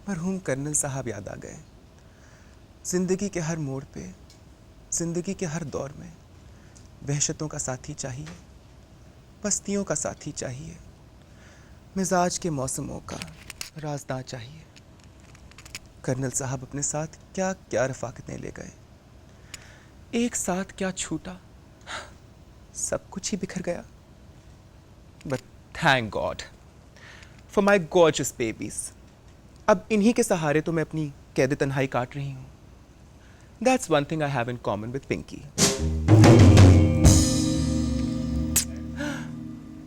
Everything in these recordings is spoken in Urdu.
مرحوم کرنل صاحب یاد آ گئے. زندگی کے ہر موڑ پہ، زندگی کے ہر دور میں وحشتوں کا ساتھی چاہیے، پستیوں کا ساتھی چاہیے، مزاج کے موسموں کا رازداں چاہیے. کرنل صاحب اپنے ساتھ کیا کیا رفاقتیں لے گئے، ایک ساتھ کیا چھوٹا، سب کچھ ہی بکھر گیا. But thank God for my گارجس babies. اب انہی کے سہارے تو میں اپنی قید تنہائی کاٹ رہی ہوں. That's one thing I have in common with Pinky.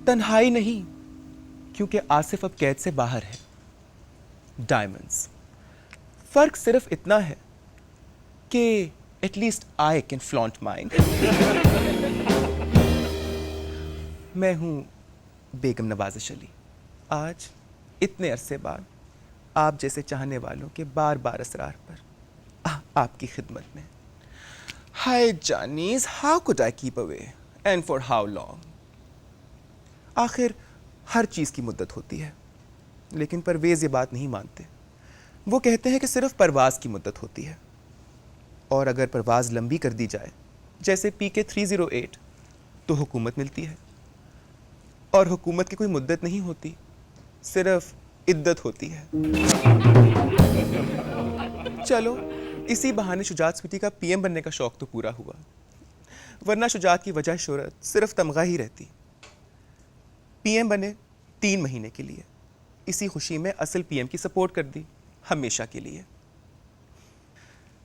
تنہائی نہیں، کیونکہ آصف اب قید سے باہر ہے. ڈائمنڈس. فرق صرف اتنا ہے کہ at least I can flaunt mine. میں ہوں بیگم نوازش علی، آج اتنے عرصے بعد آپ جیسے چاہنے والوں کے بار بار اسرار پر آپ کی خدمت میں. Hi Janice, how could I keep away and for how long. آخر ہر چیز کی مدت ہوتی ہے، لیکن پرویز یہ بات نہیں مانتے. وہ کہتے ہیں کہ صرف پرواز کی مدت ہوتی ہے، اور اگر پرواز لمبی کر دی جائے جیسے PK 308 تو حکومت ملتی ہے. اور حکومت کی کوئی مدت نہیں ہوتی، صرف عدت ہوتی ہے. چلو اسی بہانے شجاعت سویٹی کا PM بننے کا شوق تو پورا ہوا، ورنہ شجاعت کی وجہ شہرت صرف تمغہ ہی رہتی. PM بنے 3 مہینے کے لیے، اسی خوشی میں اصل PM کی سپورٹ کر دی ہمیشہ کے لیے.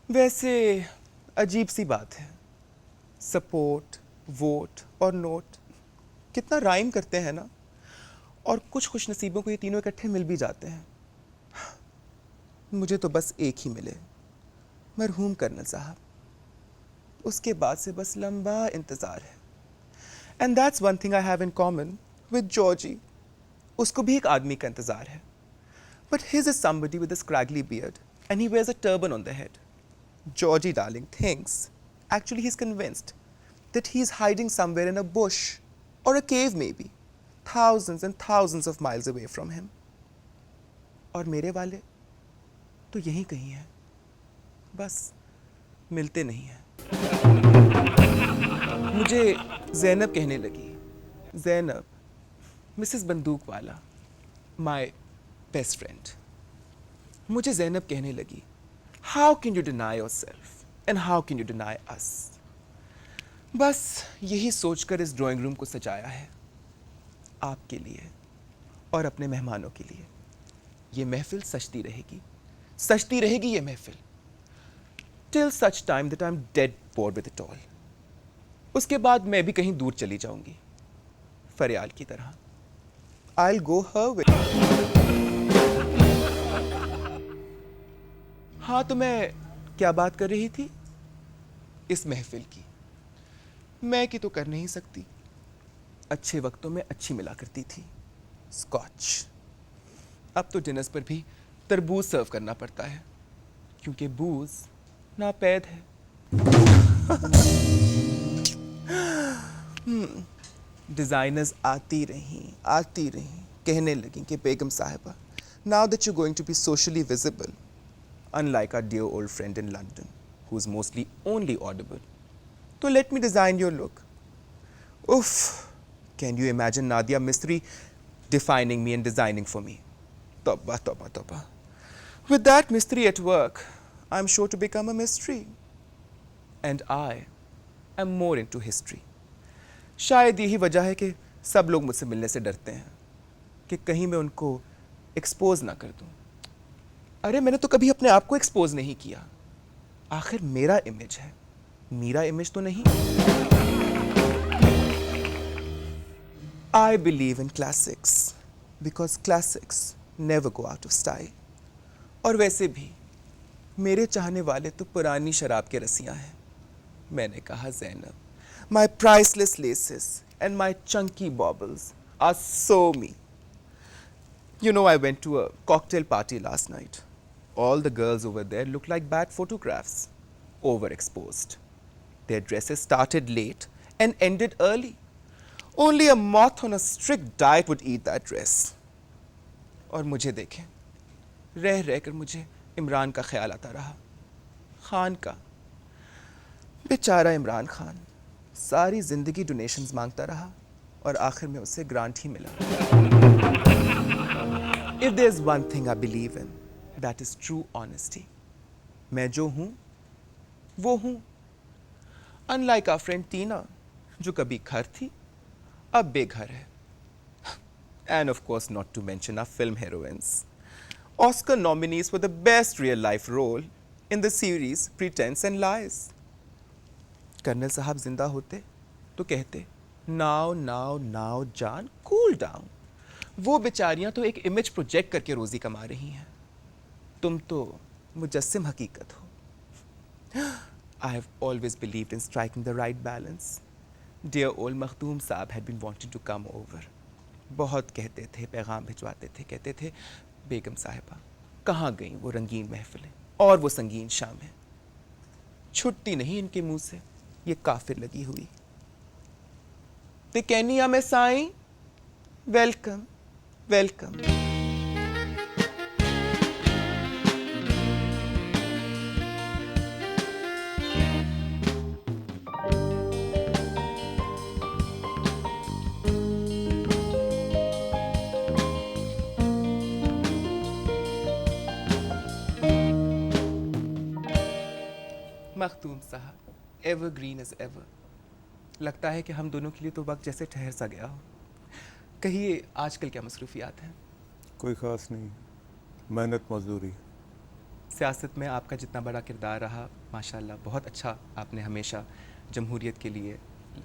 ویسے عجیب سی بات ہے، سپورٹ، ووٹ اور نوٹ کتنا رائم کرتے ہیں نا، اور کچھ خوش نصیبوں کو یہ تینوں اکٹھے مل بھی جاتے ہیں. مجھے تو بس ایک ہی ملے، مرحوم کرنل صاحب. اس کے بعد سے بس لمبا انتظار ہے. And that's one thing I have in common with Georgie. اس کو بھی ایک آدمی کا انتظار ہے، but his is somebody with a scraggly beard and he wears a turban on the head. Georgie darling thinks, actually he's convinced, that he's hiding somewhere in a bush or a cave maybe, thousands and thousands of miles away from him. اور میرے والے تو یہیں کہیں ہیں، بس ملتے نہیں ہیں. مجھے زینب کہنے لگی. زینب، مسز بندوق والا، مائی بیسٹ فرینڈ. مجھے زینب کہنے لگی، how can you deny yourself and how can you deny us. بس یہی سوچ کر اس ڈرائنگ روم کو سجایا ہے، آپ کے لیے اور اپنے مہمانوں کے لیے. یہ محفل سجتی رہے گی، سجتی رہے گی یہ محفل till such time that I'm dead bored with it all. اس کے بعد میں بھی کہیں دور چلی جاؤں گی، فریال کی طرح. I'll go her way. ہاں تو میں کیا بات کر رہی تھی؟ اس محفل کی. میں کی تو کر نہیں سکتی. اچھے وقتوں میں اچھی ملا کرتی تھی اسکاچ. اب تو ڈنرز پر بھی تربوز سرو کرنا پڑتا ہے، کیونکہ بوز ناپید ہے. ڈیزائنرز آتی رہیں کہنے لگیں کہ بیگم صاحبہ، now that you're going to be socially visible, unlike our dear old friend in London, who's mostly only audible, so let me design your look. Oof, can you imagine Nadia Mistry defining me and designing for me? Toba, toba, toba. With that mystery at work, I'm sure to become a mystery. And I am more into history. شاید یہی وجہ ہے کہ سب لوگ مجھ سے ملنے سے ڈرتے ہیں کہ کہیں میں ان کو ایکسپوز نہ کر دوں. ارے میں نے تو کبھی اپنے آپ کو ایکسپوز نہیں کیا. آخر میرا امیج ہے، میرا امیج تو نہیں. I believe in classics because classics never go out of style. اور ویسے بھی میرے چاہنے والے تو پرانی شراب کے رسیاں ہیں. میں نے کہا زینب، my priceless laces and my chunky baubles are so me. You know, I went to a cocktail party last night. All the girls over there look like bad photographs, overexposed. Their dresses started late and ended early. Only a moth on a strict diet would eat that dress. اور مجھے دیکھیں، رہ رہ کر مجھے عمران کا خیال آتا رہا، خان کا. بیچارہ عمران خان ساری زندگی ڈونیشنز مانگتا رہا اور آخر میں اسے گرانٹ ہی ملا. If there's one thing I believe in, that is true honesty. میں جو ہوں وہ ہوں. Unlike our friend Tina, جو کبھی گھر تھی اب بے گھر ہے. And of course not to mention our film heroines. Oscar nominees for the best real life role in the series Pretense and Lies. Colonel صاحب زندہ ہوتے تو کہتے ناؤ جان کول ڈاؤن. وہ بیچاریاں تو ایک امیج پروجیکٹ کر کے روزی کما رہی ہیں، تم تو مجسم حقیقت ہو. I have always believed in striking the right balance. Dear old مخدوم صاحب had been wanting to come over. بہت کہتے تھے، پیغام بھجواتے تھے، کہتے تھے بیگم صاحبہ کہاں گئیں وہ رنگین محفلیں اور وہ سنگین شامیں. چھٹتی نہیں ان کے منہ سے یہ کافر لگی ہوئی. تے کہنی میں سائیں ویلکم ویلکم. مخدوم صاحب ایور گرین از ایور. لگتا ہے کہ ہم دونوں کے لیے تو وقت جیسے ٹھہر سا گیا ہو. کہیے آج کل کیا مصروفیات ہیں؟ کوئی خاص نہیں، محنت مزدوری. سیاست میں آپ کا جتنا بڑا کردار رہا ماشاءاللہ بہت اچھا، آپ نے ہمیشہ جمہوریت کے لیے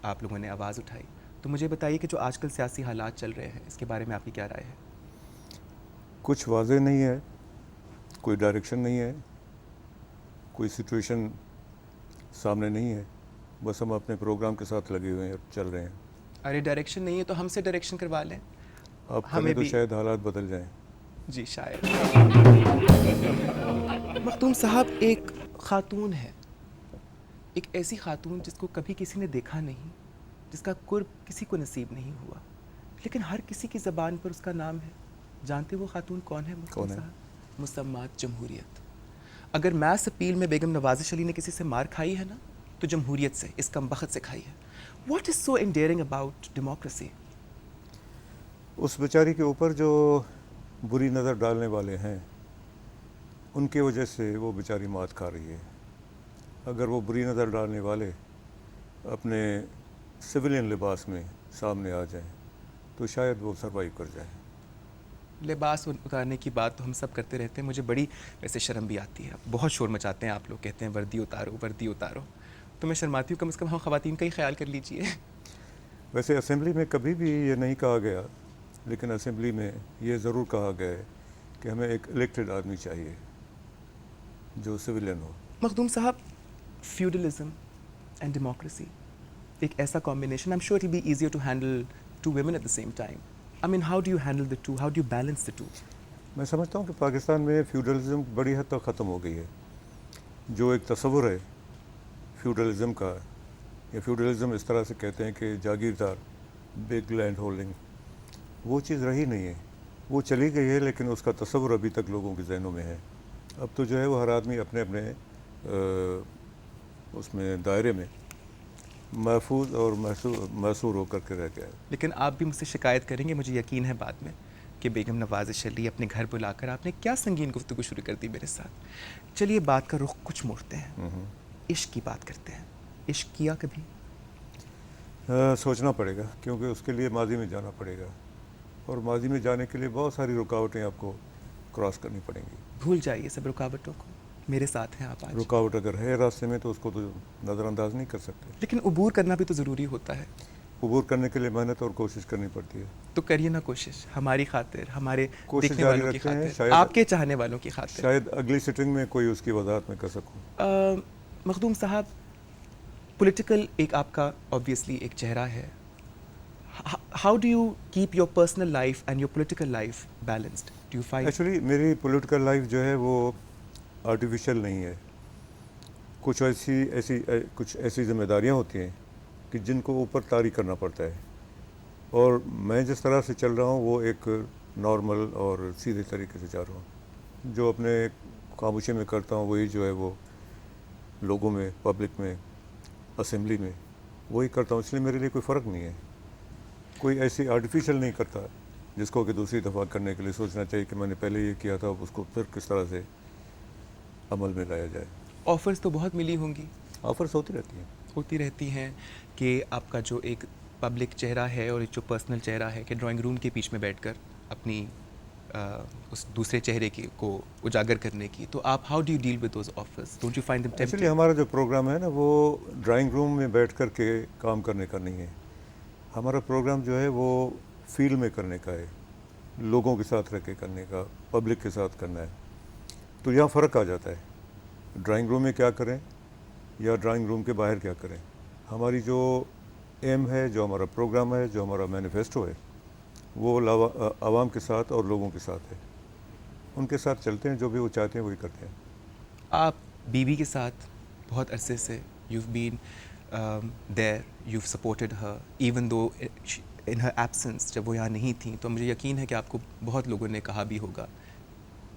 آپ لوگوں نے آواز اٹھائی. تو مجھے بتائیے کہ جو آج کل سیاسی حالات چل رہے ہیں اس کے بارے میں آپ کی کیا رائے ہے؟ کچھ واضح نہیں ہے، کوئی ڈائریکشن نہیں ہے، کوئی سچویشن سامنے نہیں ہے. بس ہم اپنے پروگرام کے ساتھ لگے ہوئے ہیں اور چل رہے ہیں. ارے ڈائریکشن نہیں ہے تو ہم سے ڈائریکشن کروا لیں. آپ کریں تو شاید حالات بدل جائیں. جی شاید. مخدوم صاحب ایک خاتون ہے، ایک ایسی خاتون جس کو کبھی کسی نے دیکھا نہیں، جس کا قرب کسی کو نصیب نہیں ہوا، لیکن ہر کسی کی زبان پر اس کا نام ہے. جانتے وہ خاتون کون ہے مخدوم صاحب؟ مسمات جمہوریت. اگر میس اپیل میں بیگم نوازش علی نے کسی سے مار کھائی ہے نا تو جمہوریت سے، اس کم بخت سے کھائی ہے. What is so endearing about democracy? اس بیچاری کے اوپر جو بری نظر ڈالنے والے ہیں ان کی وجہ سے وہ بیچاری مات کھا رہی ہے. اگر وہ بری نظر ڈالنے والے اپنے سویلین لباس میں سامنے آ جائیں تو شاید وہ سروائیو کر جائیں. لباس اتارنے کی بات تو ہم سب کرتے رہتے ہیں، مجھے بڑی ویسے شرم بھی آتی ہے. بہت شور مچاتے ہیں آپ لوگ، کہتے ہیں وردی اتارو وردی اتارو، تو میں شرماتی ہوں. کم از کم ہم خواتین کا ہی خیال کر لیجئے. ویسے اسمبلی میں کبھی بھی یہ نہیں کہا گیا، لیکن اسمبلی میں یہ ضرور کہا گیا ہے کہ ہمیں ایک الیکٹڈ آدمی چاہیے جو سویلین ہو. مخدوم صاحب فیوڈلزم اینڈ ڈیموکریسی ایک ایسا combination, I am sure it will be easier to handle to women at the same time. I mean, how do you handle the two? How do you balance the two? میں سمجھتا ہوں کہ پاکستان میں فیوڈلزم بڑی حد تک ختم ہو گئی ہے. جو ایک تصور ہے فیوڈلزم کا، یا فیوڈلزم اس طرح سے کہتے ہیں کہ جاگیردار، بگ لینڈ ہولڈنگ، وہ چیز رہی نہیں ہے. وہ چلی گئی ہے لیکن اس کا تصور ابھی تک لوگوں کے ذہنوں میں ہے. اب تو جو ہے وہ ہر آدمی اپنے اپنے اس میں دائرے میں محفوظ اور محصور ہو کر کے رہ گیا ہے. لیکن آپ بھی مجھ سے شکایت کریں گے، مجھے یقین ہے بعد میں، کہ بیگم نوازش علی اپنے گھر بلا کر آپ نے کیا سنگین گفتگو شروع کر دی میرے ساتھ. چلیے بات کا رخ کچھ موڑتے ہیں، عشق کی بات کرتے ہیں. عشق کیا کبھی؟ سوچنا پڑے گا، کیونکہ اس کے لیے ماضی میں جانا پڑے گا، اور ماضی میں جانے کے لیے بہت ساری رکاوٹیں آپ کو کراس کرنی پڑیں گی. بھول جائیے سب رکاوٹوں کو، میرے ساتھ ہیں آپ آج. رکاوٹ اگر ہے راستے میں تو اس کو تو نظر انداز نہیں کر سکتے. لیکن عبور کرنا بھی تو ضروری ہوتا ہے. عبور کرنے کے لیے محنت اور کوشش کرنی پڑتی ہے. تو کریے نا کوشش، ہماری خاطر، ہمارے کوشش دیکھنے جاری والوں کی رکھتے ہیں، خاطر، شاید آپ کے چاہنے والوں کی خاطر. شاید اگلی سٹنگ میں کوئی اس کی وضاحت میں کر سکوں. مخدوم صاحب پولیٹیکل ایک آپ کا آبویسلی ایک چہرہ ہے. How do you keep your personal life and your political life balanced? Do you find? Actually میری پولیٹیکل لائف جو ہے وہ آرٹیفیشل نہیں ہے. کچھ ایسی ذمہ داریاں ہوتی ہیں کہ جن کو اوپر طاری کرنا پڑتا ہے، اور میں جس طرح سے چل رہا ہوں وہ ایک نارمل اور سیدھے طریقے سے چل رہا ہوں. جو اپنے خاموشی میں کرتا ہوں وہی جو ہے وہ لوگوں میں، پبلک میں، اسمبلی میں وہی کرتا ہوں. اس لیے میرے لیے کوئی فرق نہیں ہے. کوئی ایسی آرٹیفیشل نہیں کرتا جس کو کہ دوسری دفعہ کرنے کے لیے سوچنا چاہیے کہ میں نے پہلے یہ کیا تھا، اس کو پھر کس طرح سے عمل میں لایا جائے. آفرز تو بہت ملی ہوں گی، آفرز ہوتی رہتی ہیں. کہ آپ کا جو ایک پبلک چہرہ ہے اور ایک جو پرسنل چہرہ ہے، کہ ڈرائنگ روم کے بیچ میں بیٹھ کر اپنی اس دوسرے چہرے کو اجاگر کرنے کی، تو آپ how do you deal with those offers? Don't you find them actually tempting? ہمارا جو پروگرام ہے نا وہ ڈرائنگ روم میں بیٹھ کر کے کام کرنے کا نہیں ہے. ہمارا پروگرام جو ہے وہ فیلڈ میں کرنے کا ہے، لوگوں کے ساتھ رہ کے کرنے کا، پبلک کے ساتھ کرنا ہے. تو یہاں فرق آ جاتا ہے ڈرائنگ روم میں کیا کریں یا ڈرائنگ روم کے باہر کیا کریں. ہماری جو ایم ہے، جو ہمارا پروگرام ہے، جو ہمارا مینیفیسٹو ہے، وہ عوام کے ساتھ اور لوگوں کے ساتھ ہے. ان کے ساتھ چلتے ہیں، جو بھی وہ چاہتے ہیں وہی کرتے ہیں. آپ بیوی کے ساتھ بہت عرصے سے you been there, you supported Hare even though in Hare absence, جب وہ یہاں نہیں تھیں، تو مجھے یقین ہے کہ آپ کو بہت لوگوں نے کہا بھی ہوگا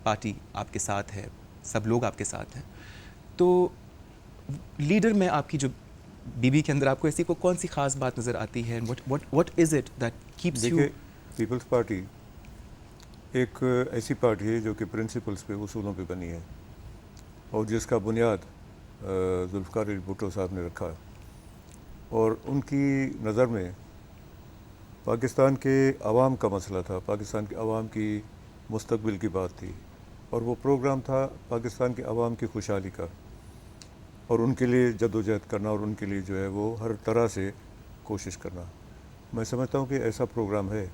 پارٹی آپ کے ساتھ ہے، سب لوگ آپ کے ساتھ ہیں. تو لیڈر میں آپ کی جو بیوی کے اندر آپ کو ایسی کون سی خاص بات نظر آتی ہے؟ What is it that keeps you? دیکھیے، پیپلز پارٹی ایک ایسی پارٹی ہے جو کہ پرنسپلز پہ، اصولوں پہ بنی ہے، اور جس کا بنیاد ذوالفقار علی بھٹو صاحب نے رکھا. اور ان کی نظر میں پاکستان کے عوام کا مسئلہ تھا، پاکستان کے عوام کی مستقبل کی بات تھی، اور وہ پروگرام تھا پاکستان کے عوام کی خوشحالی کا، اور ان کے لیے جد و جہد کرنا، اور ان کے لیے جو ہے وہ ہر طرح سے کوشش کرنا. میں سمجھتا ہوں کہ ایسا پروگرام ہے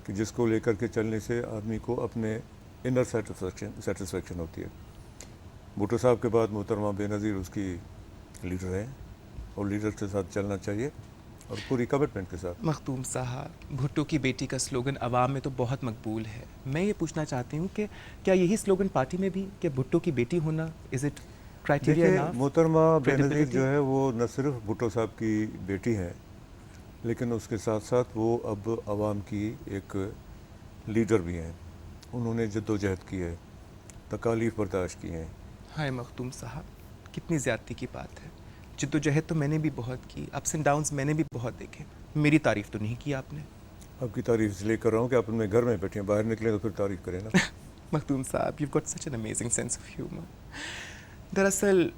کہ جس کو لے کر کے چلنے سے آدمی کو اپنے انر سیٹسفیکشن ہوتی ہے. بھٹو صاحب کے بعد محترمہ بے نظیر اس کی لیڈر ہیں، اور لیڈر کے ساتھ چلنا چاہیے اور پوری کمٹمنٹ کے ساتھ. مختوم صاحب، بھٹو کی بیٹی کا سلوگن عوام میں تو بہت مقبول ہے. میں یہ پوچھنا چاہتی ہوں کہ کیا یہی سلوگن پارٹی میں بھی، کہ بھٹو کی بیٹی ہونا از اٹ کرائٹیریا دیکھیے، انف؟ محترمہ بے نظیر credibility؟ جو ہے وہ نہ صرف بھٹو صاحب کی بیٹی ہیں، لیکن اس کے ساتھ ساتھ وہ اب عوام کی ایک لیڈر بھی ہیں. انہوں نے جد و جہد کی ہے، تکالیف برداشت کی ہیں. ہائے مختوم صاحب، کتنی زیادتی کی بات ہے. جد و جہد تو میں نے بھی بہت کی، اپس اینڈ ڈاؤنس میں نے بھی بہت دیکھے. میری تعریف تو نہیں کی آپ نے. آپ کی تعریف اس لیے کر رہا ہوں کہ آپ اپنے گھر میں بیٹھے ہیں، باہر نکلیں تو پھر تعریف کریں نا. مختوم صاحب، you got such an amazing sense of humour. دراصل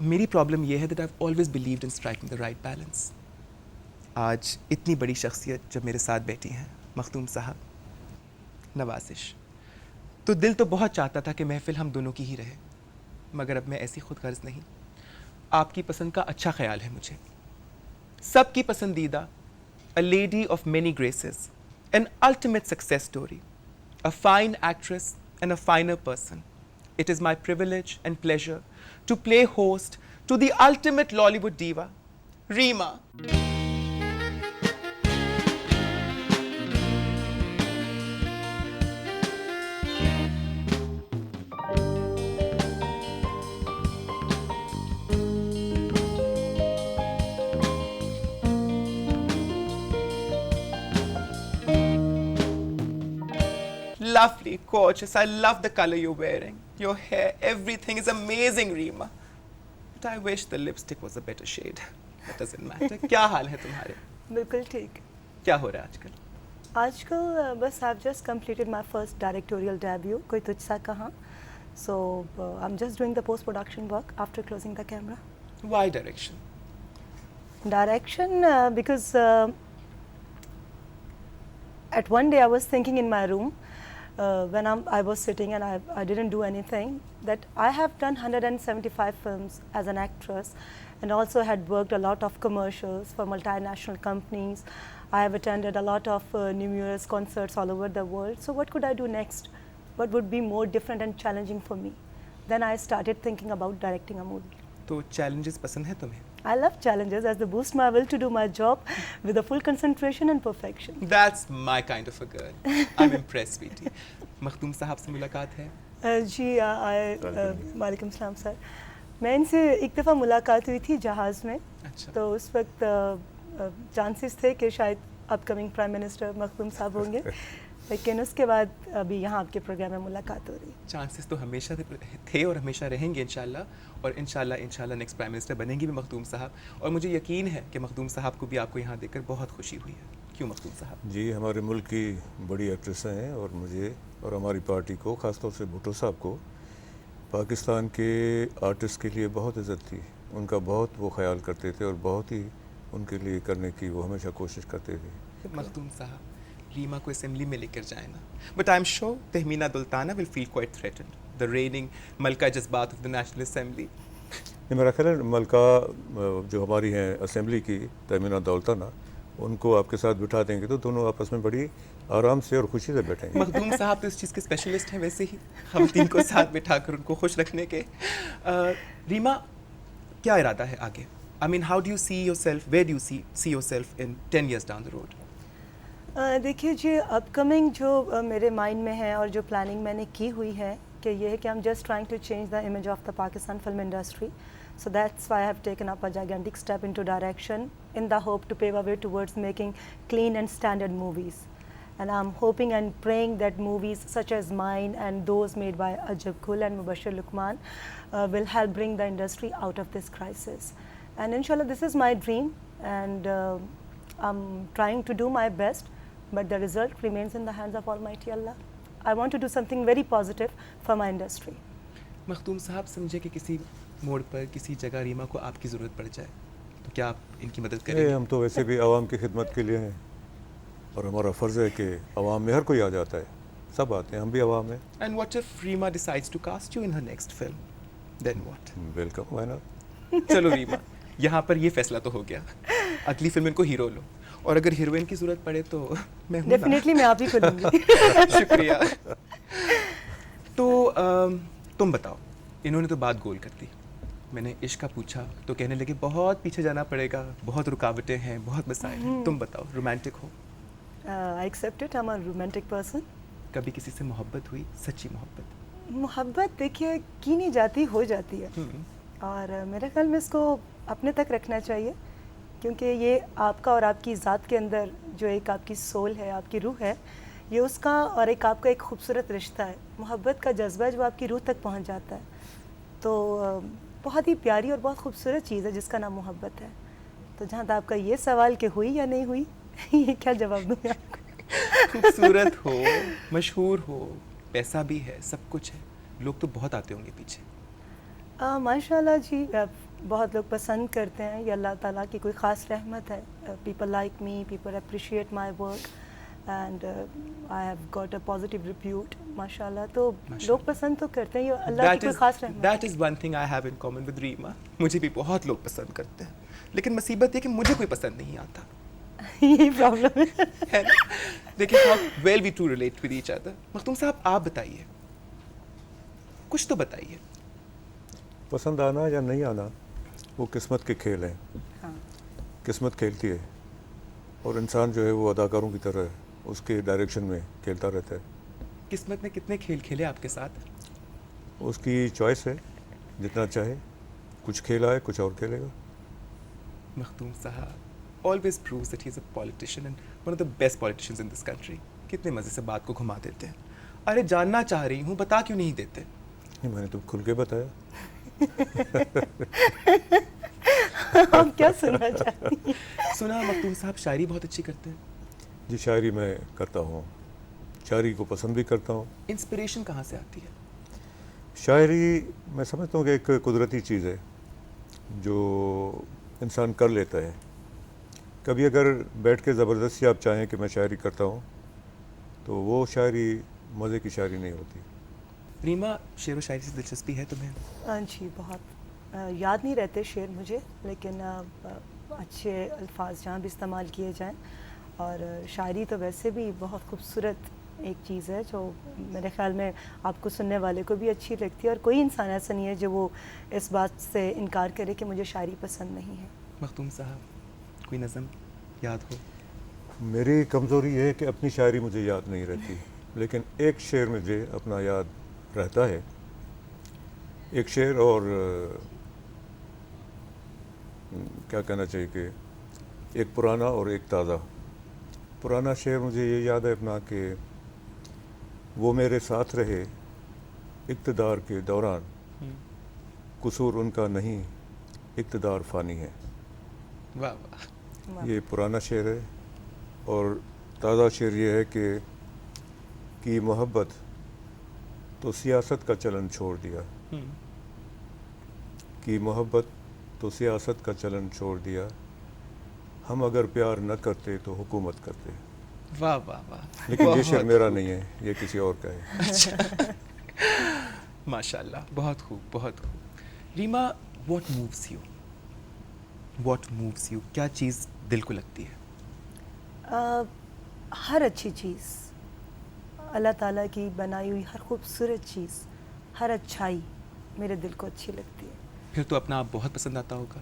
میری پرابلم یہ ہے that I always believed in striking the right balance. آج اتنی بڑی شخصیت جب میرے ساتھ بیٹھی ہیں مختوم صاحب، نوازش، تو دل تو بہت چاہتا تھا کہ محفل ہم دونوں کی ہی رہے، مگر اب میں ایسی خود غرض نہیں. آپ کی پسند کا اچھا خیال ہے مجھے. سب کی پسندیدہ، a lady of many graces, an ultimate success story, a fine actress and a finer person. It is my privilege and pleasure to play host to the ultimate Lollywood diva, Reema. Lovely, gorgeous. I love the color you're wearing. Your hair, everything is amazing, Reema. But I wish the lipstick was a better shade. That doesn't matter. کیا حال ہے تمہارے؟ بالکل ٹھیک. کیا ہو رہا ہے آج کل؟ آج کل بس I've just completed my first directorial debut, کوئی تجھ سا کہاں. So I'm just doing the post-production work after closing the camera. Why direction? Direction because at one day I was thinking in my room when I was sitting and I didn't do anything, that I have done 175 films as an actress and also had worked a lot of commercials for multinational companies. I have attended a lot of numerous concerts all over the world. So what could I do next? What would be more different and challenging for me? Then I started thinking about directing a movie. تو challenges پسند ہیں تمہیں؟ I love challenges as they boost my will to do my job with a full concentration and perfection. That's my kind of a girl. I'm impressed, sweetie. مختوم صاحب سے ملاقات ہے؟ جی وعلیکم السلام سر. میں ان سے ایک دفعہ ملاقات ہوئی تھی جہاز میں. اچھا. تو اس وقت چانسز تھے کہ شاید اپ کمنگ پرائم منسٹر مختوم صاحب ہوں گے. لیکن اس کے بعد ابھی یہاں آپ کے پروگرام میں ملاقات ہو رہی ہے. چانسز تو ہمیشہ تھے اور ہمیشہ رہیں گے انشاءاللہ, اور انشاءاللہ نیکسٹ پرائم منسٹر بنیں گے بھی مخدوم صاحب, اور مجھے یقین ہے کہ مخدوم صاحب کو بھی آپ کو یہاں دیکھ کر بہت خوشی ہوئی ہے. کیوں مخدوم صاحب؟ جی, ہمارے ملک کی بڑی ایکٹریسیں ہیں, اور مجھے اور ہماری پارٹی کو, خاص طور سے بھٹو صاحب کو, پاکستان کے آرٹسٹ کے لیے بہت عزت تھی. ان کا بہت وہ خیال کرتے تھے, اور بہت ہی ان کے لیے کرنے کی وہ ہمیشہ کوشش کرتے تھے. مخدوم صاحب ریما کو اسمبلی میں لے کر جائیں نا, but I am sure Tahmina Daultana will feel quite threatened, the reigning ملکہ جذبات آف دا نیشنل اسمبلی. یہ میرا خیال ہے ملکہ جو ہماری ہیں اسمبلی کی, تہمینہ دولتانہ, ان کو آپ کے ساتھ بٹھا دیں گے تو دونوں آپس میں بڑی آرام سے اور خوشی سے بیٹھیں گے. مخدوم صاحب تو اس چیز کے اسپیشلسٹ ہیں ویسے ہی, خواتین کو ساتھ بٹھا کر ان کو خوش رکھنے کے. ریما, کیا ارادہ ہے آگے؟ I mean, how do you see yourself, where do you see yourself in 10 years down the road? دیکھیے جی, اپ کمنگ جو میرے مائنڈ میں ہے اور جو پلاننگ میں نے کی ہوئی ہے کہ یہ ہے کہ ہم just trying to change the image of the Pakistan film industry. So that's why I have taken up a gigantic step into direction in the hope to pave a way towards making clean and standard movies. And I'm hoping and praying that movies such as mine and those made by Ajab Gul and Mubashir Luqman will help bring the industry out of this crisis. And inshallah this is my dream, and I'm trying to do my best, but the result remains in the hands of Almighty Allah. I want to do something very positive for my industry. مخدوم صاحب, سمجھے کہ کسی موڑ پر کسی جگہ ریما کو آپ کی ضرورت پڑ جائے تو کیا آپ ان کی مدد کریں گے؟ ہم تو ویسے بھی عوام کی خدمت کے لیے ہیں, اور ہمارا فرض ہے کہ عوام میں ہر کوئی آ جاتا ہے, سب آتے ہیں, ہم بھی عوام ہیں. And what if Reema decides to cast you in her next film? Then what? Welcome, why not? چلو ریما, یہاں پر یہ فیصلہ تو ہو گیا, اگلی فلم ان کو ہیرو لو, اور اگر ہیروئن کی ضرورت پڑے تو میں ہوں نا. ڈیفینیٹلی میں آپ ہی کو دوں گی. شکریہ. تو تم بتاؤ, انہوں نے تو بات گول کر دی, میں نے عشق کا پوچھا تو کہنے لگے بہت پیچھے جانا پڑے گا, بہت رکاوٹیں ہیں, بہت مسائل ہیں. تم بتاؤ, romantic who? I accept it, I'm a romantic person. کبھی کسی سے محبت ہوئی, سچی محبت؟ محبت دیکھیے کی نہیں جاتی, ہو جاتی ہے, اور میرے خیال میں اس کو اپنے تک رکھنا چاہیے, کیونکہ یہ آپ کا اور آپ کی ذات کے اندر جو ایک آپ کی سول ہے, آپ کی روح ہے, یہ اس کا اور ایک آپ کا ایک خوبصورت رشتہ ہے. محبت کا جذبہ جو آپ کی روح تک پہنچ جاتا ہے, تو بہت ہی پیاری اور بہت خوبصورت چیز ہے جس کا نام محبت ہے. تو جہاں تک آپ کا یہ سوال کہ ہوئی یا نہیں ہوئی, یہ کیا جواب دوں گا آپ کو. خوبصورت ہو, مشہور ہو, پیسہ بھی ہے, سب کچھ ہے, لوگ تو بہت آتے ہوں گے پیچھے. ماشاء اللہ جی, بہت لوگ پسند کرتے ہیں, یہ اللہ تعالیٰ کی کوئی خاص رحمت ہے. People like me, people appreciate my work, and I have got a positive repute, ماشاء اللہ. تو لوگ پسند تو کرتے ہیں, یہ اللہ کی کوئی خاص رحمت ہے. That is one thing I have in common with Reema. مجھے بھی بہت لوگ پسند کرتے ہیں, لیکن مصیبت یہ کہ مجھے کوئی پسند نہیں آتا. یہی پرابلم ہے نا. دیکھیں how well we two relate with each other. مختوم صاحب, آپ بتائیے, کچھ تو بتائیے. پسند آنا یا نہیں آنا وہ قسمت کے کھیل ہیں. قسمت کھیلتی ہے, اور انسان جو ہے وہ اداکاروں کی طرح اس کے ڈائریکشن میں کھیلتا رہتا ہے. قسمت نے کتنے کھیل کھیلے آپ کے ساتھ؟ اس کی چوائس ہے, جتنا چاہے. کچھ کھیلا ہے, کچھ اور کھیلے گا. مختوم صاحب always proves that he is a politician and one of the best politicians in this country. کتنے مزے سے بات کو گھما دیتے ہیں. ارے جاننا چاہ رہی ہوں, بتا کیوں نہیں دیتے؟ میں نے تو کھل کے بتایا. آپ کیا سننا چاہتی ہیں؟ سنا مختوم صاحب شاعری بہت اچھی کرتے ہیں. جی, شاعری میں کرتا ہوں, شاعری کو پسند بھی کرتا ہوں. انسپریشن کہاں سے آتی ہے؟ شاعری میں سمجھتا ہوں کہ ایک قدرتی چیز ہے جو انسان کر لیتا ہے. کبھی اگر بیٹھ کے زبردستی آپ چاہیں کہ میں شاعری کرتا ہوں تو وہ شاعری مزے کی شاعری نہیں ہوتی. ریما, شعر و شاعری سے دلچسپی ہے تمہیں؟ جی بہت. یاد نہیں رہتے شعر مجھے, لیکن اچھے الفاظ جہاں بھی استعمال کیے جائیں. اور شاعری تو ویسے بھی بہت خوبصورت ایک چیز ہے جو میرے خیال میں آپ کو سننے والے کو بھی اچھی لگتی ہے, اور کوئی انسان ایسا نہیں ہے جو وہ اس بات سے انکار کرے کہ مجھے شاعری پسند نہیں ہے. مختوم صاحب, کوئی نظم یاد ہو؟ میری کمزوری یہ ہے کہ اپنی شاعری مجھے یاد نہیں رہتی, لیکن ایک شعر مجھے اپنا یاد رہتا ہے. ایک شعر, اور کیا کہنا چاہیے کہ ایک پرانا اور ایک تازہ. پرانا شعر مجھے یہ یاد ہے اپنا کہ وہ میرے ساتھ رہے اقتدار کے دوران، قصور ان کا نہیں اقتدار فانی ہے. واہ واہ. یہ پرانا شعر ہے، اور تازہ شعر یہ ہے کہ کی محبت تو سیاست کا چلن چھوڑ دیا، کی محبت تو سیاست کا چلن چھوڑ دیا، ہم اگر پیار نہ کرتے تو حکومت کرتے. واہ واہ واہ. لیکن یہ شعر میرا نہیں ہے، یہ کسی اور کا ہے. ماشاء اللہ، بہت خوب بہت خوب. Reema, what moves you? What moves you? کیا چیز دل کو لگتی ہے؟ ہر اچھی چیز، اللہ تعالیٰ کی بنائی ہوئی ہر خوبصورت چیز، ہر اچھائی میرے دل کو اچھی لگتی ہے. پھر تو اپنا آپ بہت پسند آتا ہوگا.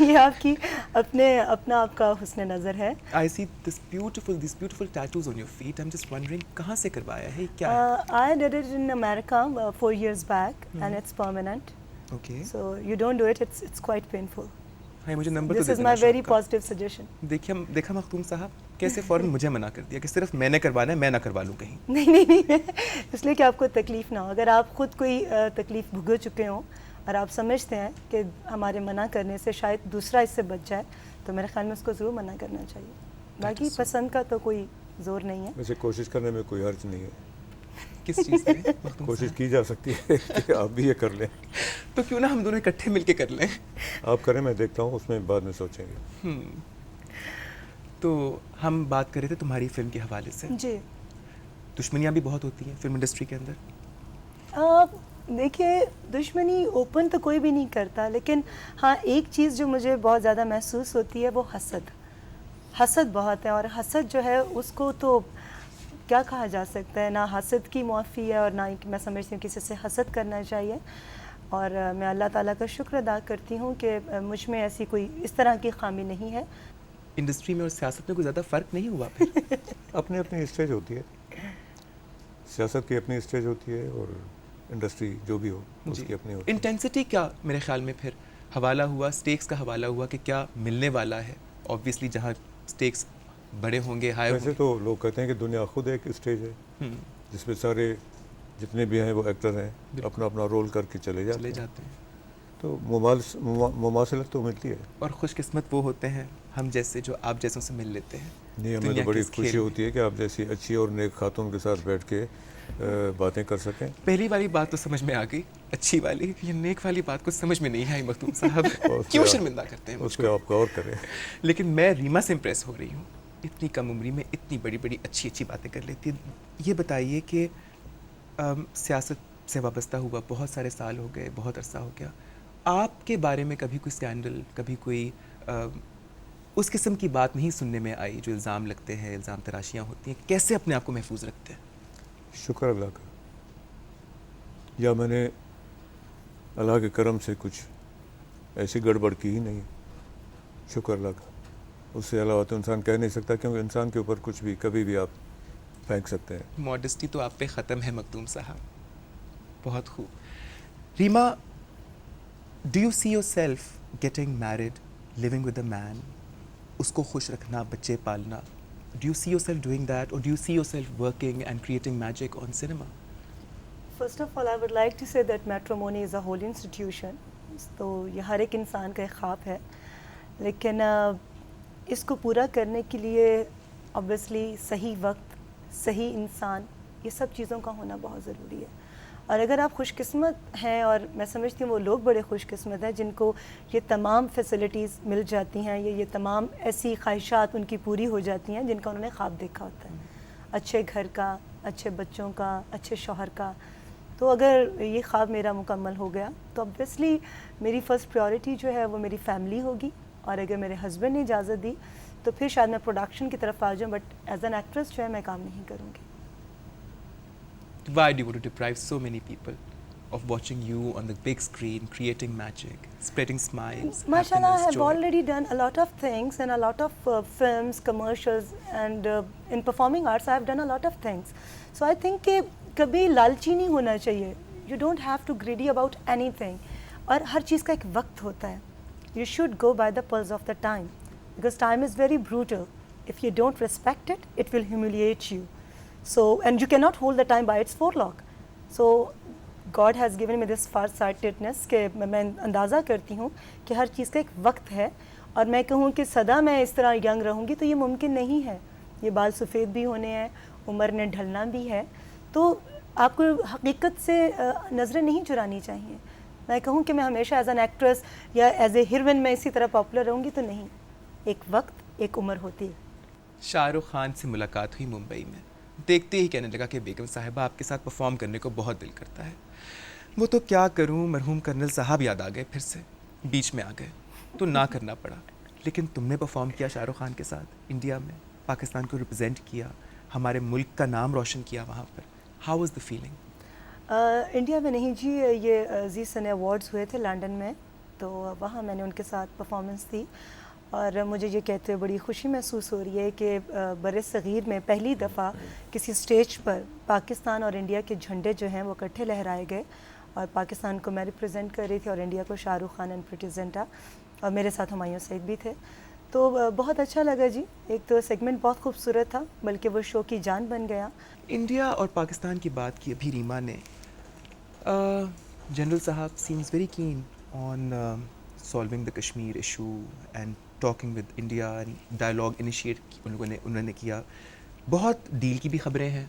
یہ آپ کی اپنا آپ کا حسن نظر ہے. I see these beautiful tattoos on your feet. I'm just wondering کہاں سے کروایا ہے، کیا ہے؟ I did it in America 4 years back and it's permanent. Okay. So you don't do it, it's quite painful. ہاں، مجھے نمبر تو This دے is دینا my very شوق کا. positive suggestion. دیکھا مختوم صاحب کیسے فوراً مجھے منع کر دیا کہ صرف میں نے کروانا ہے، میں نہ کروا لوں کہیں. نہیں اس لیے کہ آپ کو تکلیف نہ ہو. اگر آپ خود کوئی تکلیف بھگت چکے ہوں اور آپ سمجھتے ہیں کہ ہمارے منع کرنے سے شاید دوسرا اس سے بچ جائے، تو میرے خیال میں اس کو ضرور منع کرنا چاہیے. باقی پسند کا تو کوئی زور نہیں ہے. ویسے کوشش کرنے میں کوئی حرج نہیں ہے، کس چیز میں؟ کوشش کی جا سکتی ہے کہ آپ بھی یہ کر لیں. تو کیوں نہ ہم دونوں اکٹھے مل کے کر لیں. آپ کریں، میں دیکھتا ہوں، اس میں بعد میں سوچیں گے. تو ہم بات کر رہے تھے تمہاری فلم کے حوالے سے. جی. دشمنیاں بھی بہت ہوتی ہیں فلم انڈسٹری کے اندر. دیکھیے، دشمنی اوپن تو کوئی بھی نہیں کرتا، لیکن ہاں ایک چیز جو مجھے بہت زیادہ محسوس ہوتی ہے وہ حسد بہت ہے. اور حسد جو ہے اس کو تو کیا کہا جا سکتا ہے، نہ حسد کی معافی ہے اور نہ ہی میں سمجھتی ہوں کسی سے حسد کرنا چاہیے. اور میں اللہ تعالیٰ کا شکر ادا کرتی ہوں کہ مجھ میں ایسی کوئی اس طرح کی خامی نہیں ہے. انڈسٹری میں اور سیاست میں کوئی زیادہ فرق نہیں ہوا پھر؟ اپنی اسٹیج ہوتی ہے، سیاست کی اپنی اسٹیج ہوتی ہے، اور انڈسٹری جو بھی ہو اس کی اپنی ہوتی ہے. انٹینسٹی کیا میرے خیال میں پھر حوالہ ہوا، سٹیکس کا حوالہ ہوا کہ کیا ملنے والا ہے. آبویسلی جہاں سٹیکس بڑے ہوں گے، ہائی ویسے تو لوگ کہتے ہیں کہ دنیا خود ایک اسٹیج ہے جس میں سارے جتنے بھی ہیں وہ ایکٹر ہیں اپنا اپنا رول کر کے چلے جاتے ہیں. تو مماثلت تو ملتی ہے. اور خوش قسمت وہ ہوتے ہیں ہم جیسے جو آپ جیسوں سے مل لیتے ہیں. نہیں، ہمیں تو بڑی خوشی ہوتی ہے کہ آپ جیسی اچھی اور نیک خاتون کے ساتھ بیٹھ کے باتیں کر سکیں. پہلی والی بات تو سمجھ میں آ گئی، اچھی والی. یہ نیک والی بات کو سمجھ میں نہیں آئی مختوم صاحب. کیوں شرمندہ کرتے ہیں اس پہ آپ غور کریں. لیکن میں ریما سے امپریس ہو رہی ہوں، اتنی کم عمری میں اتنی بڑی بڑی اچھی باتیں کر لیتی ہے. یہ بتائیے کہ سیاست سے وابستہ ہوا بہت سارے سال ہو گئے، بہت عرصہ ہو گیا. آپ کے بارے میں کبھی کوئی اسکینڈل، کبھی کوئی اس قسم کی بات نہیں سننے میں آئی جو الزام لگتے ہیں، الزام تراشیاں ہوتی ہیں؟ کیسے اپنے آپ کو محفوظ رکھتے ہیں؟ شکر اللہ کا، یا میں نے اللہ کے کرم سے کچھ ایسی گڑبڑ کی ہی نہیں. شکر اللہ کا. اس سے علاوہ تو انسان کہہ نہیں سکتا، کیونکہ انسان کے اوپر کچھ بھی کبھی بھی آپ پھینک سکتے ہیں. ماڈسٹی تو آپ پہ ختم ہے مخدوم صاحب. بہت خوب. Reema, do you see yourself getting married, living with a man, اس کو خوش رکھنا، بچے پالنا؟ Do you see yourself doing that, اور do you see yourself working and creating magic on cinema? First of all I would like to say that matrimony is a holy institution. تو یہ ہر ایک انسان کا ایک خواب ہے، لیکن اس کو پورا کرنے کے لیے obviously صحیح وقت، صحیح انسان، یہ سب چیزوں کا ہونا بہت ضروری ہے. اور اگر آپ خوش قسمت ہیں، اور میں سمجھتی ہوں وہ لوگ بڑے خوش قسمت ہیں جن کو یہ تمام فیسلٹیز مل جاتی ہیں، یہ تمام ایسی خواہشات ان کی پوری ہو جاتی ہیں جن کا انہوں نے خواب دیکھا ہوتا ہے، اچھے گھر کا، اچھے بچوں کا، اچھے شوہر کا. تو اگر یہ خواب میرا مکمل ہو گیا تو obviously میری فرسٹ پریورٹی جو ہے وہ میری فیملی ہوگی. اور اگر میرے ہسبینڈ نے اجازت دی تو پھر شاید میں پروڈکشن کی طرف آ جاؤں، بٹ ایز این ایکٹریس جو ہے میں کام نہیں کروں گی. Why do you want to deprive so many people of watching you on the big screen, creating magic, spreading smiles, MashaAllah, I happiness, have joy? already done a lot of things and a lot of films, commercials, and in performing arts I have done a lot of things. So I think کہ کبھی لالچی نہیں ہونا چاہیے. You don't have to greedy about anything. اور ہر چیز کا ایک وقت ہوتا ہے. You should go by the pulse of the time, because time is very brutal. If you don't respect it, it will humiliate you. So, and you cannot hold the time by its forelock. So, God has given me this far sightedness کہ میں اندازہ کرتی ہوں کہ ہر چیز کا ایک وقت ہے, اور میں کہوں کہ سدا میں اس طرح ینگ رہوں گی تو یہ ممکن نہیں ہے. یہ بال سفید بھی ہونے ہیں, عمر نے ڈھلنا بھی ہے, تو آپ کو حقیقت سے نظریں نہیں چرانی چاہیے. میں کہوں کہ میں ہمیشہ ایز این ایکٹریس یا ایز اے ہیروئن میں اسی طرح پاپولر رہوں گی تو نہیں. ایک وقت, ایک عمر ہوتی ہے. شاہ رخ خان سے ملاقات ہوئی ممبئی میں, دیکھتے ہی کہنے لگا کہ بیگم صاحبہ آپ کے ساتھ پرفارم کرنے کو بہت دل کرتا ہے. وہ تو کیا کروں, مرحوم کرنل صاحب یاد آ گئے, پھر سے بیچ میں آ گئے تو نہ کرنا پڑا. لیکن تم نے پرفارم کیا شاہ رخ خان کے ساتھ انڈیا میں, پاکستان کو ریپرزینٹ کیا, ہمارے ملک کا نام روشن کیا وہاں پر. How was the feeling? India میں نہیں جی, یہ زی سنے ایوارڈز ہوئے تھے لنڈن میں, تو وہاں میں نے ان کے ساتھ پرفارمنس دی, اور مجھے یہ کہتے ہوئے بڑی خوشی محسوس ہو رہی ہے کہ بر صغیر میں پہلی دفعہ کسی اسٹیج پر پاکستان اور انڈیا کے جھنڈے جو ہیں وہ اکٹھے لہرائے گئے, اور پاکستان کو میں ریپرزینٹ کر رہی تھی اور انڈیا کو شاہ رخ خان اینڈ پریٹی زنٹا, اور میرے ساتھ ہمایوں سعید بھی تھے. تو بہت اچھا لگا جی. ایک تو سیگمنٹ بہت خوبصورت تھا, بلکہ وہ شو کی جان بن گیا. انڈیا اور پاکستان کی بات کی ابھی ریما نے. جنرل صاحب seems very keen on solving the Kashmir issue and talking with India, and dialogue initiate انہوں نے کیا. بہت ڈیل کی بھی خبریں ہیں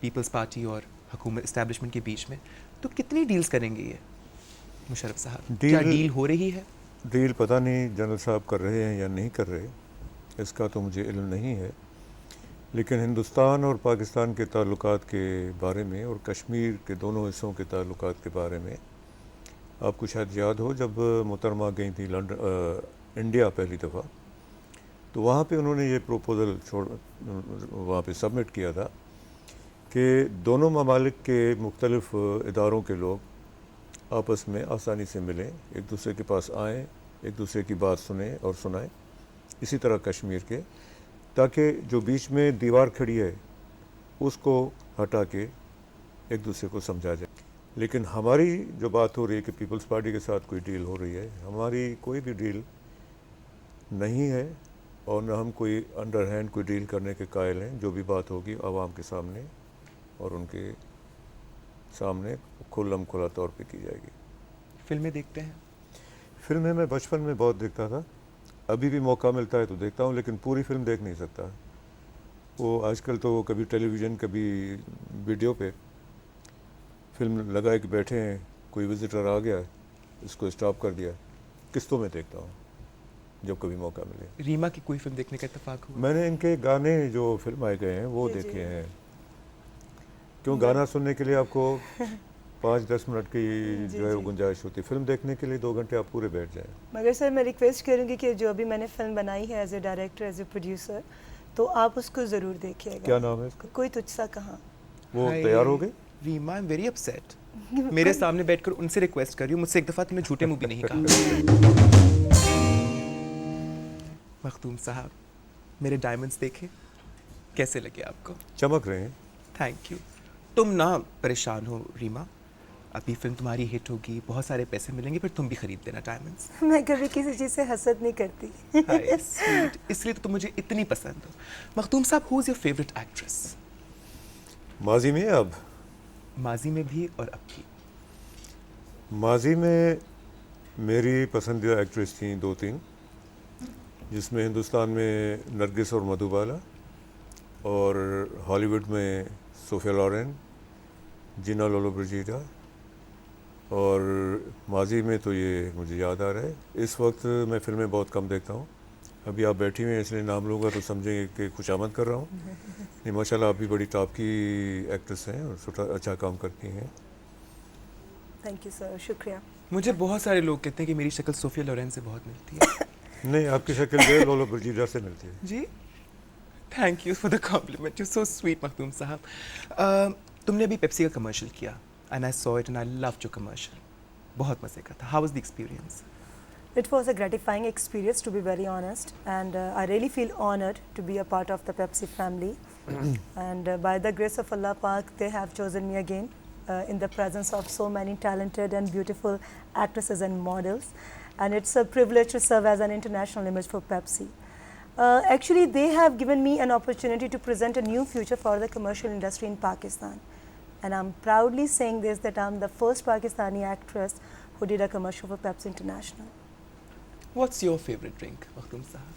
پیپلز پارٹی اور حکومت اسٹیبلشمنٹ کے بیچ میں. تو کتنی ڈیلز کریں گے یہ مشرف صاحب؟ کیا ڈیل ہو رہی ہے؟ ڈیل پتہ نہیں جنرل صاحب کر رہے ہیں یا نہیں کر رہے, اس کا تو مجھے علم نہیں ہے. لیکن ہندوستان اور پاکستان کے تعلقات کے بارے میں اور کشمیر کے دونوں حصوں کے تعلقات کے بارے میں آپ کو شاید یاد ہو, جب محترمہ گئی تھی انڈیا پہلی دفعہ, تو وہاں پہ انہوں نے یہ پروپوزل وہاں پہ سبمٹ کیا تھا کہ دونوں ممالک کے مختلف اداروں کے لوگ آپس میں آسانی سے ملیں, ایک دوسرے کے پاس آئیں, ایک دوسرے کی بات سنیں اور سنائیں. اسی طرح کشمیر کے, تاکہ جو بیچ میں دیوار کھڑی ہے اس کو ہٹا کے ایک دوسرے کو سمجھا جائے. لیکن ہماری جو بات ہو رہی ہے کہ پیپلز پارٹی کے ساتھ کوئی ڈیل ہو رہی ہے, ہماری کوئی بھی ڈیل نہیں ہے, اور نہ ہم کوئی انڈر ہینڈ کوئی ڈیل کرنے کے قائل ہیں. جو بھی بات ہوگی عوام کے سامنے اور ان کے سامنے کھلم کھلا طور پہ کی جائے گی. فلمیں دیکھتے ہیں؟ فلمیں میں بچپن میں بہت دیکھتا تھا, ابھی بھی موقع ملتا ہے تو دیکھتا ہوں, لیکن پوری فلم دیکھ نہیں سکتا. وہ آج کل تو کبھی ٹیلی ویژن کبھی ویڈیو پہ فلم لگائے کہ بیٹھے ہیں, کوئی وزٹر آ گیا, اس کو اسٹاپ کر دیا, قسطوں میں دیکھتا ہوں جب کبھی موقع ملے. ریما کی کوئی فلم دیکھنے کا اتفاق ہوا؟ میں نے ان کے گانے جو فلمائے گئے ہیں وہ دیکھے ہیں. کیوں, گانا سننے کے لیے آپ کو 5-10 منٹ کی جو ہے وہ گنجائش ہوتی ہے, فلم دیکھنے کے لیے 2 گھنٹے آپ پورے بیٹھ جائیں. مگر سر میں ریکویسٹ کروں گی کہ جو ابھی میں نے فلم بنائی ہے as a director, as a producer, تو آپ اس کو ضرور دیکھیے گا. کیا نام ہے اس کا؟ کوئی تجھ سا کہاں. وہ تیار ہو گئی؟ Reema I am very upset. میرے سامنے بیٹھ کر ان سے ریکویسٹ کر رہی ہوں, مجھ سے ایک دفعہ تم نے جھوٹے منہ بھی نہیں کہا. مختوم صاحب, میرے ڈائمنڈس دیکھے, کیسے لگے آپ کو؟ چمک رہے ہیں. Thank you. تم نہ پریشان ہو ریما, ابھی فلم تمہاری ہٹ ہوگی, بہت سارے پیسے ملیں گے, پھر تم بھی خرید دینا ڈائمنڈس. میں کبھی کسی چیز سے حسد نہیں کرتی. اس لیے تو تم مجھے اتنی پسند ہو. مختوم صاحب, ہو از یور فیوریٹ ایکٹریس؟ ماضی میں اب؟ ماضی میں بھی اور اب بھی. ماضی میں میری پسندیدہ ایکٹریس تھیں 2-3, جس میں ہندوستان میں نرگس اور مدھوبالا, اور ہالی ووڈ میں صوفیا لورین, جینا لولو بریجیٹا, اور ماضی میں تو یہ مجھے یاد آ رہا ہے. اس وقت میں فلمیں بہت کم دیکھتا ہوں. ابھی آپ بیٹھی ہوئے ہیں اس لیے نام لوں گا تو سمجھیں گے کہ خوش آمد کر رہا ہوں. نہیں, ماشاء اللہ آپ بھی بڑی ٹاپ کی ایکٹریس ہیں اور اچھا کام کرتی ہیں. تھینک یو سر, شکریہ. مجھے بہت سارے لوگ کہتے ہیں کہ میری شکل صوفیا لورین سے بہت ملتی ہے. نہیں, آپ کی شکل جو ہے لولو بریجیٹا سے ملتی ہے. جی, thank you for the compliment, you so sweet Makhdoom صاحب. تم نے ابھی پیپسی کا کمرشل کیا, and I saw it and I loved your commercial. بہت مزے کا تھا. How was the experience? It was a gratifying experience, to be very honest, and I really feel honored to be a part of the Pepsi family. And by the grace of Allah Pak, they have chosen me again in the presence of so many talented and beautiful actresses and models. And it's a privilege to serve as an international image for Pepsi. Actually, they have given me an opportunity to present a new future for the commercial industry in Pakistan. And I'm proudly saying this, that I'm the first Pakistani actress who did a commercial for Pepsi International. What's your favorite drink, Makhdoom Sahab?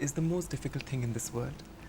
is the most difficult thing in this world.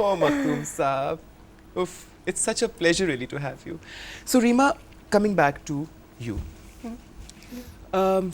Oh, Makhdoom Saab. Oof, it's such a pleasure really to have you. So Reema, coming back to you.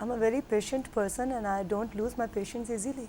I'm a very patient person and I don't lose my patience easily.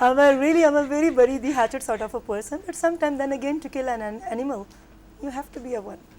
I'm a very bury the hatchet sort of a person, but sometimes then again to kill an animal, you have to be a one.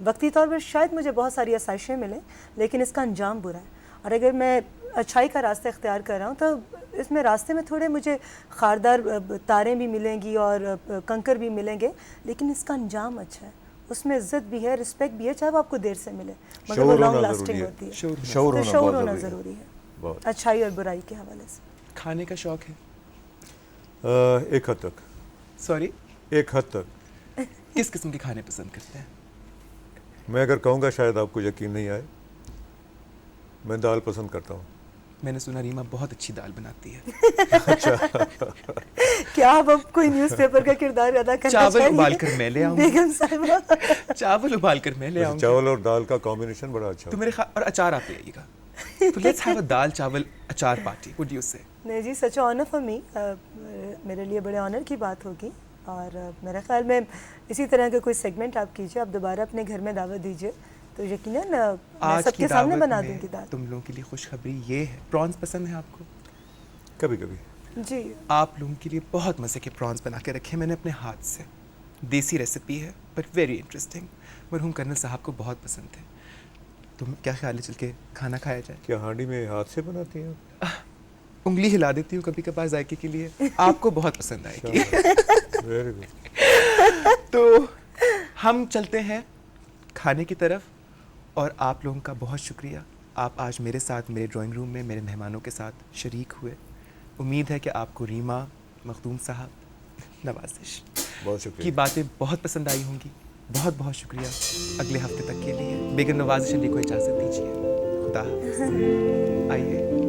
وقتی طور پر شاید مجھے بہت ساری آسائشیں ملیں لیکن اس کا انجام برا ہے. اور اگر میں اچھائی کا راستہ اختیار کر رہا ہوں تو اس میں راستے میں تھوڑے مجھے خاردار تاریں بھی ملیں گی اور کنکر بھی ملیں گے, لیکن اس کا انجام اچھا ہے, اس میں عزت بھی ہے, رسپیکٹ بھی ہے, چاہے وہ آپ کو دیر سے ملے مگر وہ لانگ لاسٹنگ ہوتی ہے. شعور تو شعور ہونا بہت ضروری ہے بہت. اچھائی اور برائی کے حوالے سے. کھانے کا شوق ہے؟ ایک حد تک. سوری, ایک حد تک. کس قسم کے کھانے پسند کرتے ہیں؟ میں اگر کہوں گا شاید آپ کو یقین نہیں آئے, میں دال پسند کرتا ہوں. میں نے سنا ریما بہت اچھی دال بناتی ہے. کیا آپ اب کوئی نیوز پیپر کا کردار ادا کرنا چاول چاہیے؟ ابال کر میں لے آؤں بیگم صاحبہ چاول ابال کر میں لے آؤں چاول اور دال کا کمبینیشن بڑا اچھا. تو میرے اور اچار آپ لے آئیے گا. تو لیٹس ہیو اے دال چاول اچار پارٹی. وڈ یو سے؟ نہیں جی, سچ آنر فار می, میرے لیے بڑے آنر کی بات ہوگی. اور میرے خیال میں اسی طرح کا کوئی سیگمنٹ آپ کیجئے, آپ دوبارہ اپنے گھر میں دعوت دیجئے تو یقیناً میں آج سب کی کے سامنے دعوت بنا میں دوں گی دال. تم لوگوں کے لیے خوشخبری یہ ہے, پرانس پسند ہے آپ کو؟ کبھی کبھی. جی, آپ لوگوں کے لیے بہت مزے کے پرانس بنا کے رکھے میں نے اپنے ہاتھ سے. دیسی ریسیپی ہے بٹ ویری انٹرسٹنگ. مرحوم کرنل صاحب کو بہت پسند ہے. تم کیا خیال ہے چل کے کھانا کھایا جائے؟ کیا ہانڈی میں ہاتھ سے بناتی ہیں؟ انگلی ہلا دیتی ہوں کبھی کبھار ذائقے کے لیے. آپ کو بہت پسند آئے گی. Very good. تو ہم چلتے ہیں کھانے کی طرف, اور آپ لوگوں کا بہت شکریہ. آپ آج میرے ساتھ میرے ڈرائنگ روم میں میرے مہمانوں کے ساتھ شریک ہوئے. امید ہے کہ آپ کو ریما, مخدوم صاحب, نوازش بہت کی شکریہ. باتیں بہت پسند آئی ہوں گی. بہت بہت شکریہ. اگلے ہفتے تک کے لیے بیگم نوازش علی کو اجازت دیجیے. خدا حافظ. آئیے.